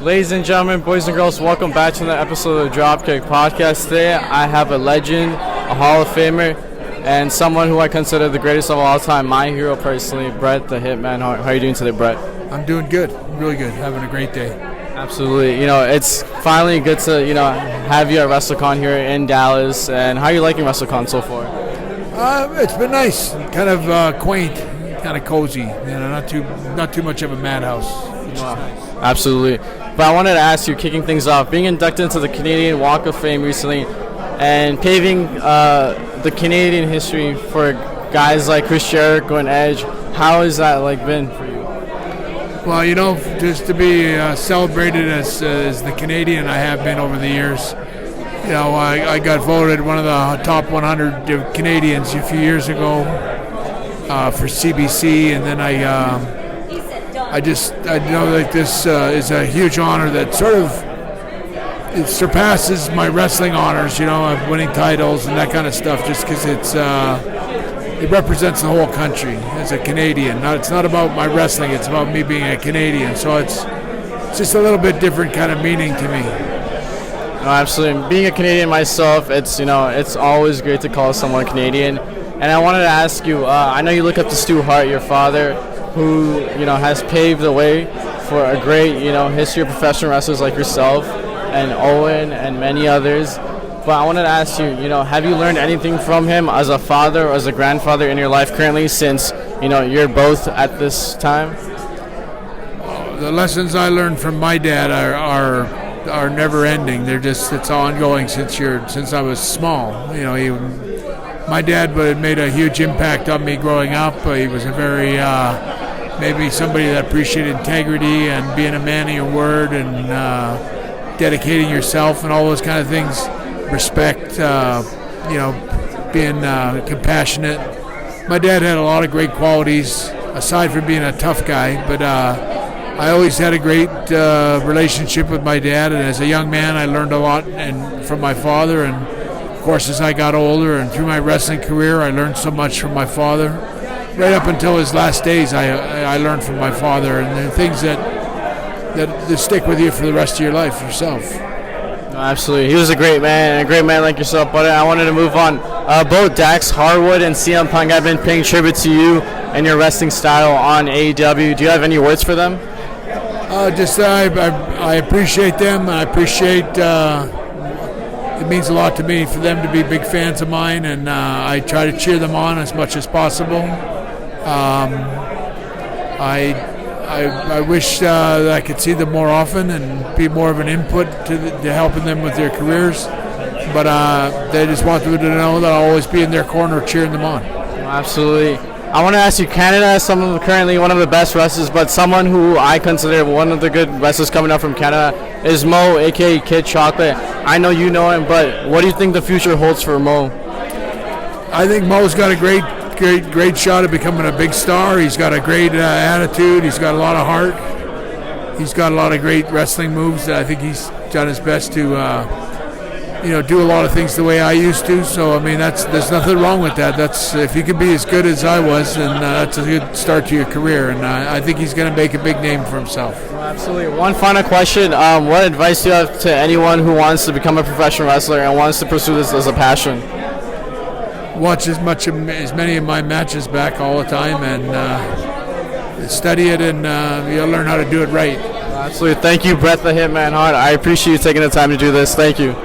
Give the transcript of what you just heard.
Ladies and gentlemen, boys and girls, welcome back to another episode of the Dropkick podcast. Today I have a legend, a Hall of Famer, and someone who I consider the greatest of all time, my hero personally, Bret the Hitman Hart. How are you doing today, Bret? I'm doing good. Really good. Having a great day. Absolutely. It's finally good to, have you at WrestleCon here in Dallas. And how are you liking WrestleCon so far? It's been nice. Kind of quaint, kind of cozy. Not too much of a madhouse. Which is nice. Absolutely. But I wanted to ask you, kicking things off, being inducted into the Canadian Walk of Fame recently and paving the Canadian history for guys like Chris Jericho and Edge, how has that been for you? Well, just to be celebrated as the Canadian I have been over the years. I got voted one of the top 100 Canadians a few years ago for CBC, and then I know that this is a huge honor that it surpasses my wrestling honors, of winning titles and that kind of stuff, just because it represents the whole country as a Canadian. It's not about my wrestling, it's about me being a Canadian, so it's just a little bit different kind of meaning to me. No, absolutely. Being a Canadian myself, it's always great to call someone Canadian. And I wanted to ask you, I know you look up to Stu Hart, your father, who has paved the way for a great history of professional wrestlers like yourself and Owen and many others. But I wanted to ask you, have you learned anything from him as a father or as a grandfather in your life currently, since you're both at this time? The lessons I learned from my dad are never ending. It's ongoing since I was small. My dad made a huge impact on me growing up. He was a very maybe somebody that appreciated integrity and being a man of your word and dedicating yourself and all those kind of things. Respect, being compassionate. My dad had a lot of great qualities aside from being a tough guy, but I always had a great relationship with my dad, and as a young man I learned a lot from my father, and of course as I got older and through my wrestling career I learned so much from my father. Right up until his last days I learned from my father, and the things that stick with you for the rest of your life yourself. Absolutely. He was a great man like yourself. But I wanted to move on. Both Dax Harwood and CM Punk have been paying tribute to you and your wrestling style on AEW. Do you have any words for them? I appreciate them. I appreciate it means a lot to me for them to be big fans of mine, and I try to cheer them on as much as possible. I wish that I could see them more often and be more of an input to helping them with their careers. But they just want them to know that I'll always be in their corner cheering them on. Absolutely. I want to ask you, Canada is currently one of the best wrestlers, but someone who I consider one of the good wrestlers coming up from Canada is Mo, a.k.a. Kid Chocolate. I know you know him, but what do you think the future holds for Mo? I think Mo's got a great shot at becoming a big star. He's got a great attitude. He's got a lot of heart. He's got a lot of great wrestling moves that I think he's done his best to do a lot of things the way I used to. So there's nothing wrong with that. If you can be as good as I was, then that's a good start to your career, and I think he's going to make a big name for himself. Absolutely. One final question. What advice do you have to anyone who wants to become a professional wrestler and wants to pursue this as a passion? Watch as many of my matches back all the time, and study it, and you'll learn how to do it right. Absolutely. Thank you, Bret the Hitman Hart. I appreciate you taking the time to do this. Thank you.